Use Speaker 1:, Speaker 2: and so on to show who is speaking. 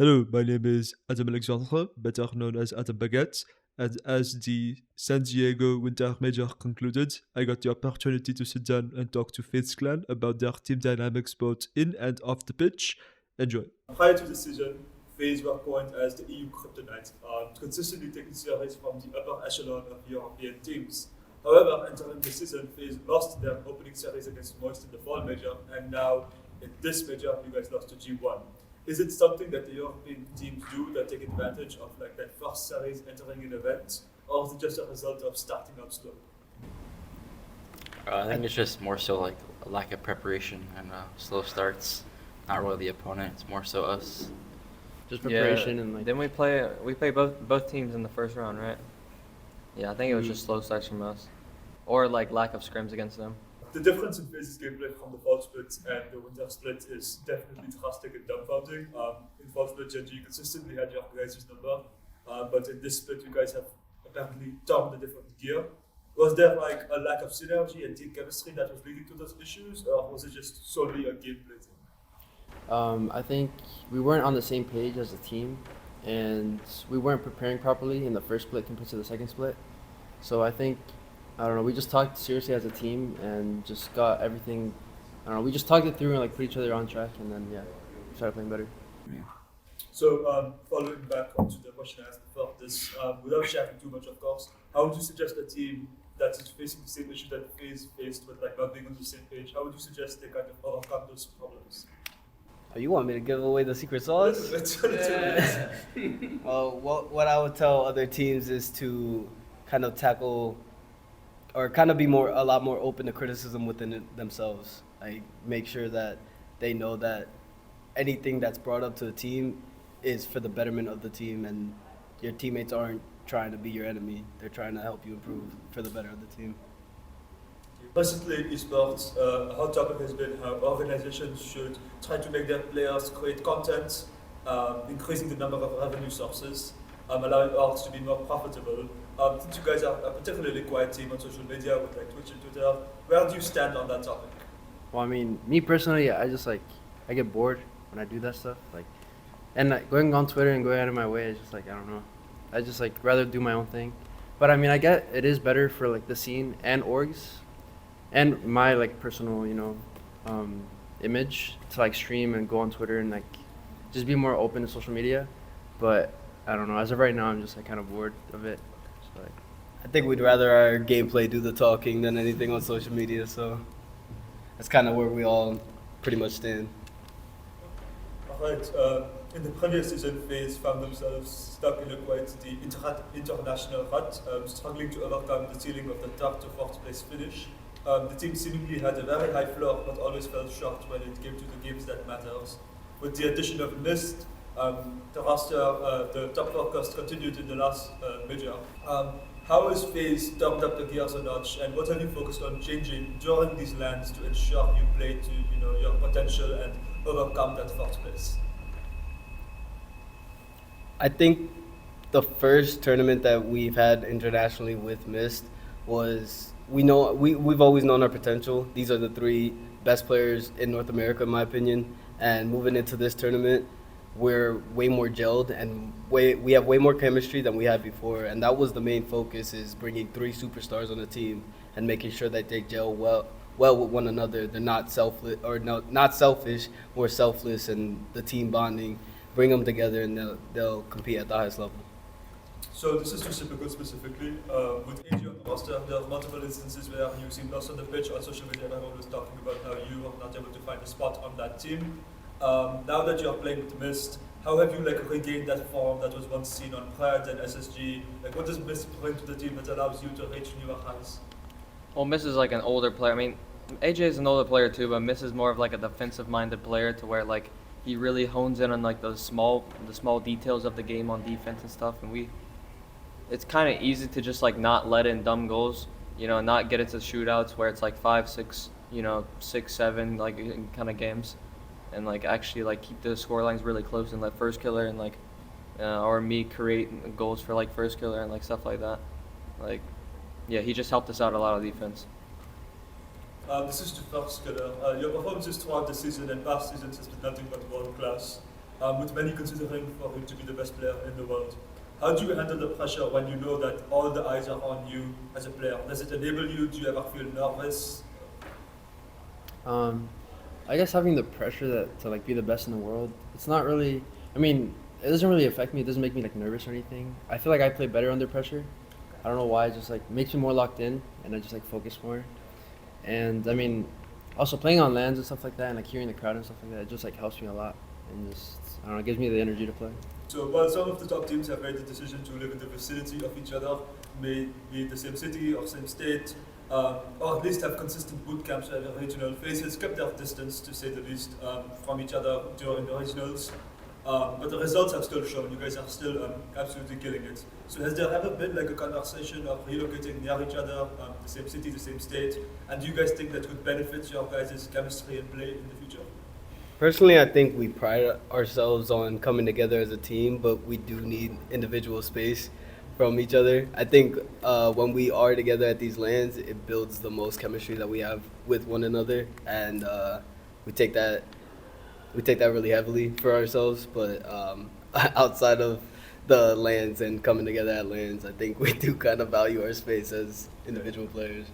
Speaker 1: Hello, my name is Adam Alexandre, better known as Adam Baguette, and as the San Diego Winter Major concluded, I got the opportunity to sit down and talk to FaZe's clan about their team dynamics both in and off the pitch. Enjoy. Prior to the season, FaZe were coined as the EU kryptonite, consistently taking series from the upper echelon of European teams. However, entering the season, FaZe lost their opening series against Moist in the fall major, and now in this major, you guys lost to G1. Is it something that the European teams do that take advantage of like that first series entering an event, or is it just a result of starting out slow?
Speaker 2: I think it's just more so like a lack of preparation and slow starts. Not really the opponent. It's more so us.
Speaker 3: Just preparation and like.
Speaker 4: Didn't we play both teams in the first round, right? Yeah, I think it was just slow starts from us, or like lack of scrims against them.
Speaker 1: The difference in FaZe's gameplay from the fall split and the winter split is definitely drastic and dumbfounding. In fall split, you consistently had your guys' number, but in this split, you guys have apparently turned a different gear. Was there like a lack of synergy and team chemistry that was leading to those issues, or was it just solely a gameplay thing?
Speaker 3: I think we weren't on the same page as a team, and we weren't preparing properly in the first split compared to the second split. So I think, I don't know, we just talked seriously as a team and just got everything, I don't know, we just talked it through and like put each other on track, and then started playing better.
Speaker 1: So, following back onto the question I asked before this, without sharing too much, of course, how would you suggest a team that is facing the same issue that FaZe faced with like not being on the same page? How would you suggest they kind of overcome those problems?
Speaker 5: Oh, you want me to give away the secret sauce? Well, what I would tell other teams is to kind of tackle or kind of be a lot more open to criticism within themselves. Like make sure that they know that anything that's brought up to the team is for the betterment of the team, and your teammates aren't trying to be your enemy. They're trying to help you improve for the better of the team.
Speaker 1: Recently in esports, a hot topic has been how organizations should try to make their players create content, increasing the number of revenue sources, allowing orgs to be more profitable. Since you guys are a particularly quiet team on social media with like Twitch and Twitter, where do you stand on that topic?
Speaker 3: Well, I mean, me personally, I get bored when I do that stuff. And like, going on Twitter and going out of my way is just like, I don't know. I just like rather do my own thing. But I mean, I get it is better for like the scene and orgs and my like personal, image to like stream and go on Twitter and like just be more open to social media. But I don't know. As of right now, I'm just like kind of bored of it. So, like,
Speaker 5: I think we'd rather our gameplay do the talking than anything on social media, so that's kind of where we all pretty much stand.
Speaker 1: Alright, in the previous season, FaZe found themselves stuck in a quite the international rut, struggling to overcome the ceiling of the third to fourth place finish. The team seemingly had a very high floor, but always fell short when it came to the games that matters. With the addition of Mist, the roster, the top forecast continued in the last major. How has FaZe turned up the gears a notch, and what have you focused on changing during these lands to ensure you play to your potential and overcome that fourth place?
Speaker 5: I think the first tournament that we've had internationally with Mist was we've always known our potential. These are the three best players in North America, in my opinion. And moving into this tournament, we're way more gelled and we have way more chemistry than we had before. And that was the main focus: is bringing three superstars on the team and making sure that they gel well with one another. They're not not selfish, more selfless, and the team bonding. Bring them together and they'll compete at the highest level.
Speaker 1: So this is to Typical specifically. With AG on the roster, there are multiple instances where you seem lost on the pitch. On social media, everyone was talking about how you were not able to find a spot on that team. Now that you're playing with Mist, how have you like regained that form that was once seen on Pride and SSG? Like, what does Mist bring to the team that allows you to reach newer heights?
Speaker 4: Well, Miss is like an older player. I mean, AJ is an older player too, but Miss is more of like a defensive-minded player to where like he really hones in on like the small details of the game on defense and stuff. And it's kind of easy to just like not let in dumb goals, not get into shootouts where it's like 5, 6, 6, 7 like kind of games, and like actually like keep the score lines really close and let first killer and like or me create goals for like first killer and like stuff like that. Like, yeah, he just helped us out a lot of defense.
Speaker 1: This is the first killer. Your performances throughout the season and past seasons has been nothing but world class. with many considering for him to be the best player in the world. How do you handle the pressure when you know that all the eyes are on you as a player? Does it enable you? Do you ever feel nervous?
Speaker 3: I guess having the pressure to like be the best in the world, it's not really. I mean, it doesn't really affect me. It doesn't make me like nervous or anything. I feel like I play better under pressure. I don't know why. It just like makes me more locked in, and I just like focus more. And I mean, also playing on lands and stuff like that, and like hearing the crowd and stuff like that, it just like helps me a lot, and just I don't know, it gives me the energy to play.
Speaker 1: So while some of the top teams have made the decision to live in the vicinity of each other, may be the same city or same state, or at least have consistent boot camps at the regional FaZe's, kept their distance, to say the least, from each other during the regionals. But the results have still shown you guys are still absolutely killing it. So has there ever been like a conversation of relocating near each other, the same city, the same state? And do you guys think that could benefit your guys' chemistry and play in the future?
Speaker 5: Personally, I think we pride ourselves on coming together as a team, but we do need individual space from each other. I think when we are together at these lands, it builds the most chemistry that we have with one another, and we take that really heavily for ourselves. But outside of the lands and coming together at lands, I think we do kind of value our space as individual players.